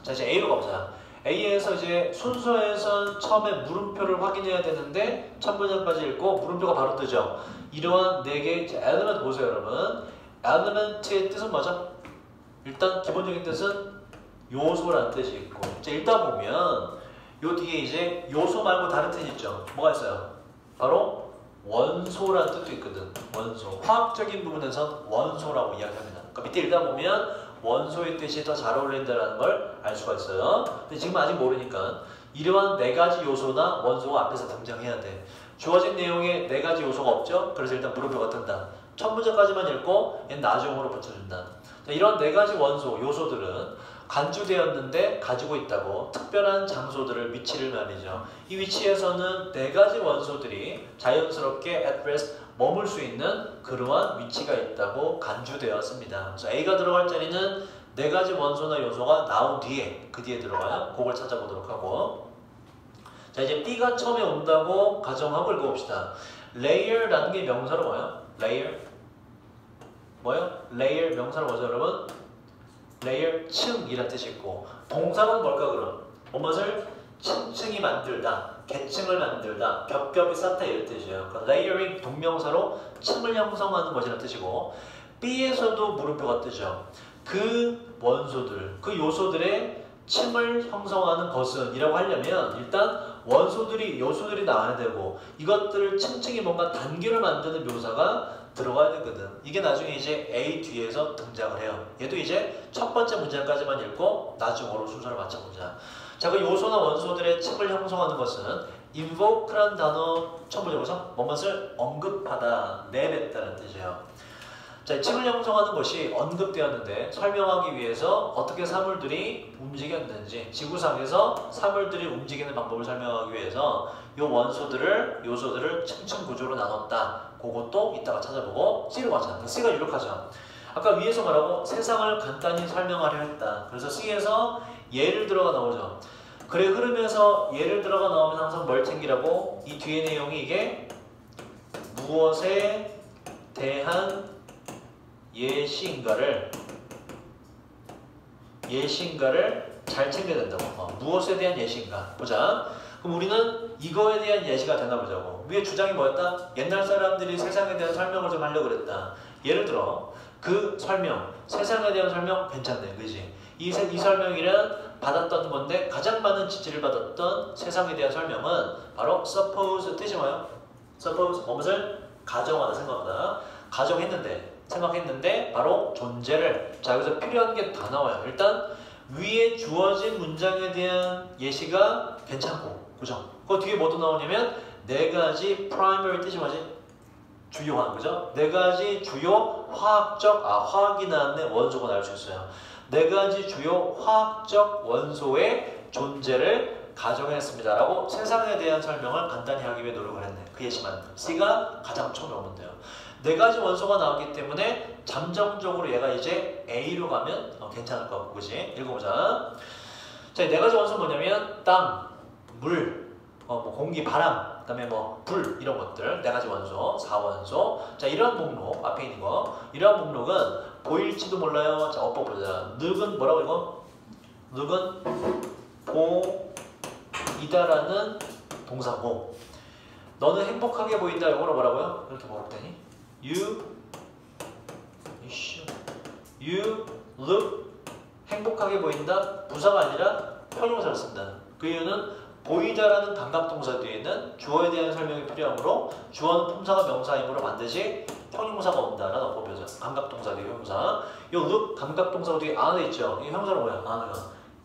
자, 이제 A로 가보자. A에서 이제 순서에서 처음에 물음표를 확인해야 되는데 첫 문장까지 읽고 물음표가 바로 뜨죠. 이러한 4개의 element 보세요 여러분. element의 뜻은 뭐죠? 일단 기본적인 뜻은 요소라는 뜻이 있고 자, 읽다 보면 요 뒤에 이제 요소 말고 다른 뜻이 있죠. 뭐가 있어요? 바로 원소라는 뜻도 있거든. 원소. 화학적인 부분에선 원소라고 이야기합니다. 그러니까 밑에 읽다 보면 원소의 뜻이 더 잘 어울린다는 걸 알 수가 있어요. 근데 지금 아직 모르니까 이러한 4가지 요소나 원소가 앞에서 등장해야 돼. 주어진 내용에 4가지 요소가 없죠? 그래서 일단 물음표가 뜬다. 첫 문장까지만 읽고 얘는 나중으로 붙여준다. 자, 이런 4가지 원소, 요소들은 간주되었는데 가지고 있다고 특별한 장소들을 위치를 말이죠. 이 위치에서는 4가지 원소들이 자연스럽게 at rest 머물 수 있는 그러한 위치가 있다고 간주되었습니다. 그래서 A가 들어갈 자리는 4가지 원소나 요소가 나온 뒤에 그 뒤에 들어가요. 그걸 찾아보도록 하고 자 이제 B가 처음에 온다고 가정하고 읽어봅시다. layer라는 게 명사로 뭐예요? layer 뭐예요? layer 명사로 뭐죠 여러분? layer 층이라는 뜻이 있고 동사는 뭘까 그럼? 무엇을 층층이 만들다, 계층을 만들다, 겹겹이 쌓다 이런 뜻이에요. 그러니까 layering 동명사로 층을 형성하는 것이라는 뜻이고 B에서도 물음표가 뜨죠. 그 원소들, 그 요소들의 층을 형성하는 것은 이라고 하려면 일단 원소들이, 요소들이 나와야 되고 이것들을 층층이 뭔가 단계를 만드는 묘사가 들어가야 되거든. 이게 나중에 이제 A 뒤에서 등장을 해요. 얘도 이제 첫 번째 문장까지만 읽고 나중으로 순서를 맞춰보자. 자, 그 요소나 원소들의 층을 형성하는 것은 invoke란 단어 처음 보죠, 그래서 무엇을 언급하다, 내뱉다는 뜻이에요. 자, 층을 형성하는 것이 언급되었는데 설명하기 위해서 어떻게 사물들이 움직였는지 지구상에서 사물들이 움직이는 방법을 설명하기 위해서 이 원소들을, 요소들을 층층 구조로 나눴다. 그것도 이따가 찾아보고 C로 가자. C가 유력하죠. 아까 위에서 말하고 세상을 간단히 설명하려 했다. 그래서 C에서 예를 들어가 나오죠. 그래 흐름에서 예를 들어가 나오면 항상 뭘 챙기라고? 이 뒤에 내용이 이게 무엇에 대한 예시인가를 잘 챙겨야 된다고. 무엇에 대한 예시인가 보자. 그럼 우리는 이거에 대한 예시가 되나 보자고. 위에 주장이 뭐였다? 옛날 사람들이 세상에 대한 설명을 좀 하려고 그랬다. 예를 들어 그 설명, 세상에 대한 설명 괜찮네, 그지? 이 설명이란 받았던 건데 가장 많은 지지를 받았던 세상에 대한 설명은 바로 suppose 뜻이 뭐예요? suppose 무엇을 가정하다, 생각하다. 생각했는데 바로 존재를. 자, 여기서 필요한 게 다 나와요. 일단 위에 주어진 문장에 대한 예시가 괜찮고, 그죠? 그 뒤에 뭐도 나오냐면 4가지 primary 뜻이 뭐지? 주요한, 그죠? 4가지 주요 화학적, 화학이 나왔네. 원소가 나올 수 있어요. 4가지 주요 화학적 원소의 존재를 가정했습니다 라고 세상에 대한 설명을 간단히 하기 위해 노력을 했네. 그 예시만. C가 가장 처음에 오면 돼요. 4가지 원소가 나오기 때문에 잠정적으로 얘가 이제 A로 가면 괜찮을 것 같고, 그지? 읽어보자. 자, 이 4가지 원소는 뭐냐면 땅, 물, 뭐 공기, 바람, 그다음에 뭐 불 이런 것들 네 가지 원소, 4원소. 자 이런 목록 앞에 있는 거 이런 목록은 보일지도 몰라요. 자 어법 보자. 늑은 뭐라고 이거? 늑은 보이다라는 동사고 너는 행복하게 보인다 영어로 뭐라고요? 이렇게 먹었더니 you look 행복하게 보인다 부사가 아니라 형용사를 쓴다. 그 이유는 보이다라는 감각동사 뒤에는 주어에 대한 설명이 필요하므로 주어는 품사가 명사이므로 반드시 형용사가 온다라는 어법이죠. 감각동사 뒤에 형용사. 이 look 감각동사 뒤에 안에 있죠. 이 형용사는 뭐야? 안에가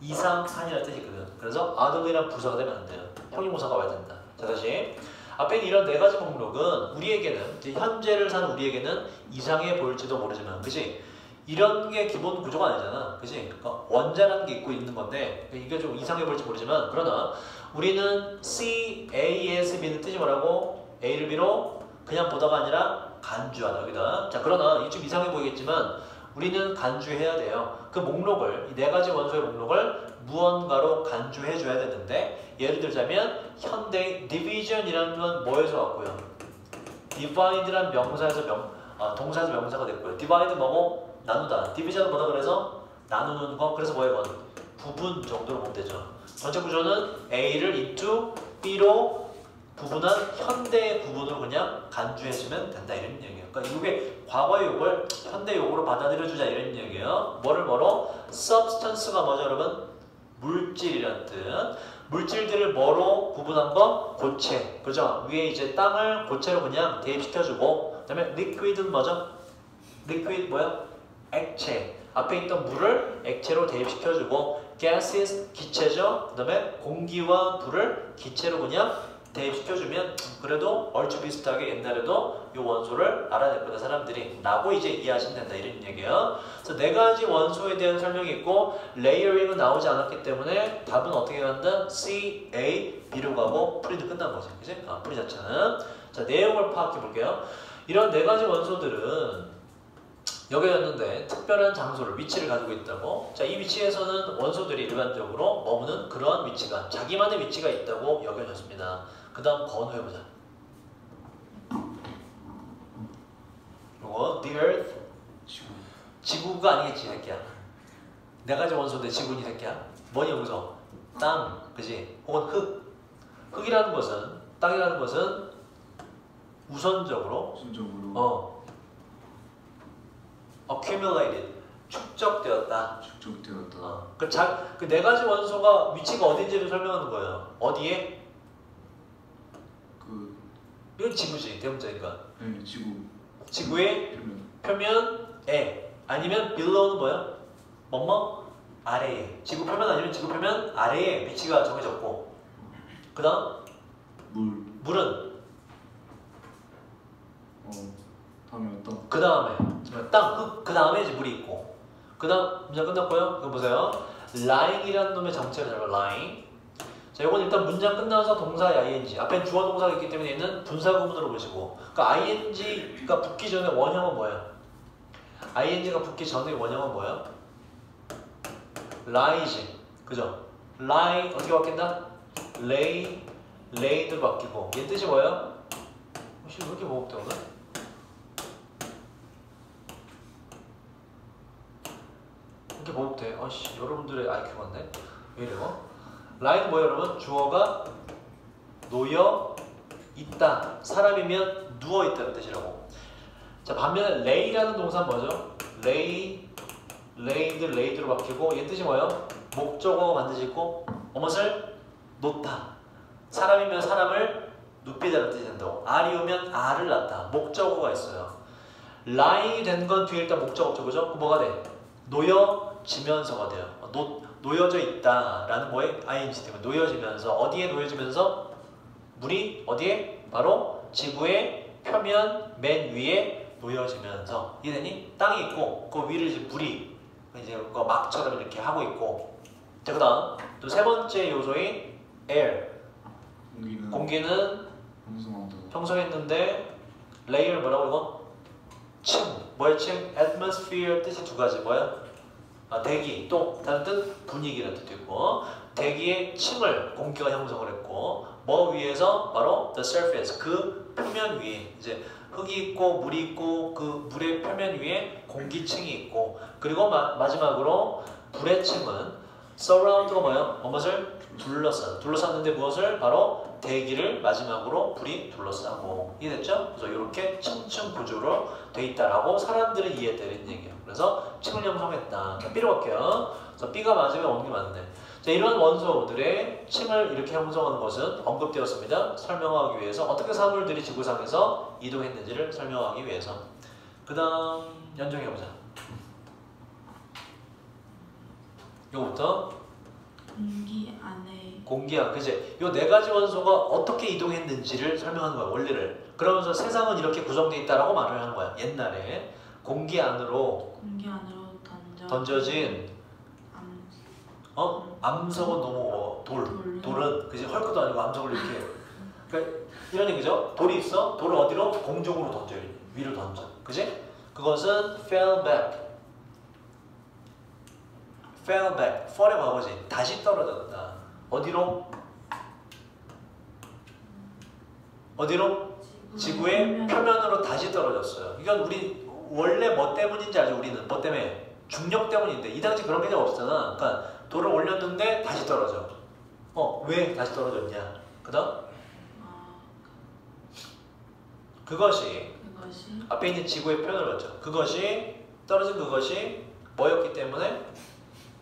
이상 한이라는 뜻이거든. 그래서 other이란 부사가 되면 안 돼요. 형용사가 와야 된다. 자 다시 앞에 있는 이런 네 가지 목록은 우리에게는 현재를 사는 우리에게는 이상해 보일지도 모르지만 그치? 이런 게 기본 구조가 아니잖아. 그치? 그러니까 원자라는 게 있고 있는 건데 이게 좀 이상해 보일지 모르지만 그러나 우리는 C, A, S, B는 뜻이 뭐라고? A를 B로 그냥 보다가 아니라 간주하다 여기다. 자 그러나 이게 좀 이상해 보이겠지만 우리는 간주해야 돼요. 그 목록을 이 네 가지 원소의 목록을 무언가로 간주해 줘야 되는데 예를 들자면 현대 division이라는 건 뭐에서 왔고요? divide란 명사에서 동사에서 명사가 됐고요. divide 뭐고? 나누다. division은 뭐다 그래서 나누는 거. 그래서 뭐예요? 부분 정도로 보면 되죠. 전체 구조는 A를 into B로 부분한 현대의 구분으로 그냥 간주해주면 된다 이런 얘기예요. 그러니까 이게 과거의 욕을 현대 욕으로 받아들여주자 이런 얘기예요. 뭐로? substance가 뭐죠 여러분? 물질이라는 뜻. 물질들을 뭐로 구분한 거? 고체. 그죠? 위에 이제 땅을 고체로 그냥 대입시켜주고 그 다음에 liquid은 뭐죠? liquid 뭐야? 액체. 앞에 있던 물을 액체로 대입시켜주고 gases 기체죠. 그 다음에 공기와 불을 기체로 그냥 대입시켜주면 그래도 얼추 비슷하게 옛날에도 이 원소를 알아냈거든 사람들이 라고 이제 이해하시면 된다 이런 얘기예요. 그래서 네 가지 원소에 대한 설명이 있고 레이어링은 나오지 않았기 때문에 답은 어떻게 간다? C, A, B로 가고 프린트 끝난 거지. 그치? 프리 자체는. 자 내용을 파악해 볼게요. 이런 네 가지 원소들은 여기였는데 특별한 장소를 위치를 가지고 있다고. 자, 이 위치에서는 원소들이 일반적으로 머무는 그러한 위치가 자기만의 위치가 있다고 여겨졌습니다. 그 다음 번호해보자. 이거 the earth 지구가 아니겠지 이 새끼야. 네 가지 원소인데 지구는 이 새끼야. 뭐니 여기서? 땅, 그지? 혹은 흙. 흙이라는 것은 땅이라는 것은 우선적으로 accumulated 축적되었다. 그 네 가지 원소가 위치가 어딘지를 설명하는 거예요. 어디에? 이건 지구지 대문자니까. 네, 지구의 표면에 아니면 below는 뭐야? 뭐뭐 아래에. 지구 표면 아니면 지구 표면 아래에 위치가 정해졌고. 그다음 물은 다음에 땅. 그 다음에 땅, 흙, 그 다음에 이제 물이 있고 그 다음 문장 끝났고요. 이거 보세요. lying이라는 놈의 정체를 잘 봐. lying. 자, 이건 일단 문장 끝나서 동사 ing 앞에 주어 동사가 있기 때문에 있는 분사 구문으로 보시고 그러니까 ing가 붙기 전에 원형은 뭐예요? ing가 붙기 전에 원형은 뭐예요? lies. 그죠? lie 어떻게 바뀐다? laid로 바뀌고 얘 뜻이 뭐예요? 혹시 왜 이렇게 모읍대 오늘? 이렇게 모읍대. 아씨 여러분들의 IQ가 같네. 왜 이래요? 라인 뭐예요 여러분? 주어가 놓여 있다. 사람이면 누워 있다는 뜻이라고. 자 반면에 lay라는 동사는 뭐죠? laid로 바뀌고 얘 뜻이 뭐예요? 목적어가 반드시 있고 무엇을 놓다. 사람이면 사람을 눕히다는 뜻이 된다고. R이 오면 R을 낳다. 목적어가 있어요. lying이 된 건 뒤에 일단 목적 없죠. 그죠? 그럼 뭐가 돼? 놓여지면서가 돼요. 놓여져 있다라는 뭐에 ing 때문에 놓여지면서 어디에 놓여지면서 물이 어디에? 바로 지구의 표면 맨 위에 놓여지면서 이해되니? 땅이 있고 그 위를 이제 물이 이제 막처럼 이렇게 하고 있고 자 그다음 또 세 번째 요소인 air 공기는 형성했는데 layer 뭐라고 이거? 층 뭐야 층? atmosphere 뜻이 두 가지 뭐야? 대기 또 다른 뜻 분위기라는 뜻도 있고 대기의 층을 공기가 형성을 했고 뭐 위에서 바로 the surface 그 표면 위에 이제 흙이 있고 물이 있고 그 물의 표면 위에 공기층이 있고 그리고 마지막으로 불의 층은 surround가 뭐예요? 무엇을 둘러쌌는데 무엇을? 바로 대기를 마지막으로 불이 둘러싸고 이해됐죠? 그래서 이렇게 층층 구조로 돼 있다라고 사람들은 이해되는 얘기예요. 그래서 층을 형성했다. B로 갈게요. 그래서 B가 맞으면 오는 게 맞네. 자, 이런 원소들의 층을 이렇게 형성하는 것은 언급되었습니다. 설명하기 위해서 어떻게 사물들이 지구상에서 이동했는지를 설명하기 위해서. 그 다음 연정해보자. 이거부터 공기 안에 공기 안 그지? 요 네 가지 원소가 어떻게 이동했는지를 설명하는 거야 원리를. 그러면서 세상은 이렇게 구성되어 있다라고 말을 하는 거야. 옛날에 공기 안으로 던져진 암석은 너무 돌은 그지? 헐크도 아니고 암석을 이렇게 그러니까 이런 얘기죠. 돌이 있어. 돌을 어디로? 공중으로 던져. 위로 던져. 그지? 그것은 fell back. fall의 과거지. 다시 떨어졌다. 어디로? 지구의 표면으로 다시 떨어졌어요. 이건 우리 원래 뭐 때문인지 알죠? 우리는 뭐 때문에? 중력 때문인데 이 당시 그런 개념 없잖아. 그러니까 돌을 올렸는데 다시 떨어져. 왜 다시 떨어졌냐? 그다음 그것이 앞에 있는 지구의 표현을 봤죠. 그것이 떨어진 그것이 뭐였기 때문에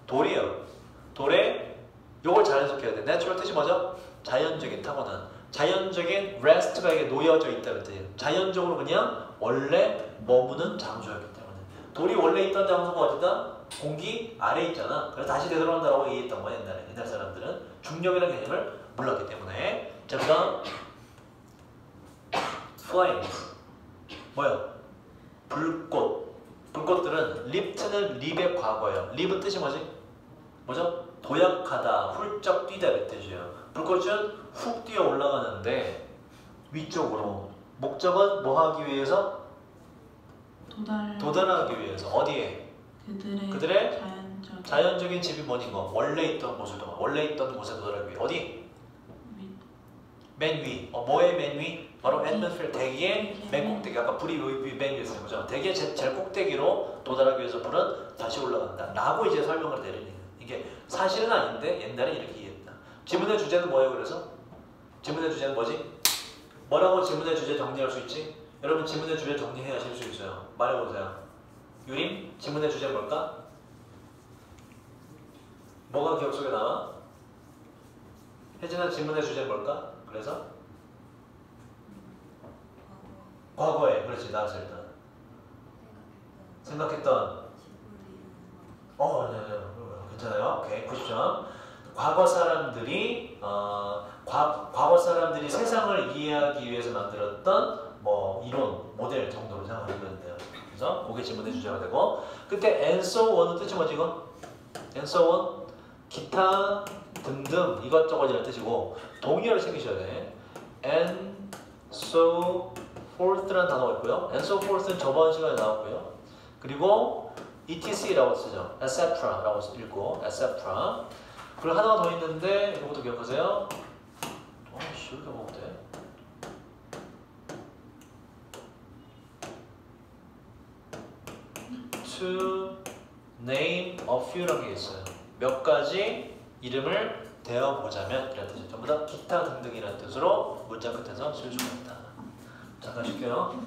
돌이에요. 돌에 요걸 잘 해석해야 돼. 내추럴 뜻이 뭐죠? 자연적인 타고난. 자연적인 rest가 이게 놓여져 있다는 뜻이에요. 자연적으로 그냥 원래 머무는 장소였기 때문에. 돌이 원래 있던 장소가 어디다? 공기 아래에 있잖아. 그래서 다시 되돌아온다라고 얘기했던 거야 옛날에. 옛날 사람들은 중력이라는 개념을 몰랐기 때문에. 자, 그 다음 flames 뭐야? 불꽃들은 립트는 립의 과거예요. 립은 뜻이 뭐죠? 도약하다, 훌쩍 뛰다 이 뜻이에요. 불꽃은 훅 뛰어 올라가는데 위쪽으로. 목적은 뭐 하기 위해서? 도달하기 위해서. 어디에? 그들의 자연적인 집이 뭐니? 원래 있던 곳에 도달하기 위해. 어디? 맨 위. 뭐의 맨 위? 바로 atmosphere 대기의 맨 꼭대기. 아까 불이 맨 위였어요. 그죠? 대기의 제일 꼭대기로 도달하기 위해서 불은 다시 올라간다. 라고 이제 설명을 내리는 이게 사실은 아닌데 옛날에 이렇게 이해했다. 지문의 주제는 뭐예요? 그래서? 지문의 주제는 뭐지? 뭐라고 지문의 주제 정리할 수 있지? 여러분 지문의 주제 정리해 하실 수 있어요. 말해보세요. 유림, 지문의 주제는 뭘까? 뭐가 기억 속에 나와? 혜진아, 지문의 주제는 뭘까? 그래서? 과거에, 그렇지, 나왔을 때 생각했던 네, 괜찮아요. 오케이, 90점. 과거 사람들이 세상을 이해하기 위해서 만들었던 뭐 이론, 모델 정도로 생각하시면 돼요. 그래서 그게 질문의 주제가 되고 그때 and so on은 뜻이 뭐지 이건? and so on 기타 등등 이것저것이라는 뜻이고 동의어를 챙기셔야 돼. and so forth라는 단어가 있고요. and so forth는 저번 시간에 나왔고요. 그리고 etc라고 쓰죠. etc라고 읽고 etc. 그리고 하나가 더 있는데 이것도 기억하세요. 이렇게 보면 돼. To name a few라는 게 있어요. 몇 가지 이름을 대어보자면 이라는 뜻이죠. 전부 다 기타 등등이라는 뜻으로 문장 끝에서 쓸 수가 있다. 잠깐 쉴게요.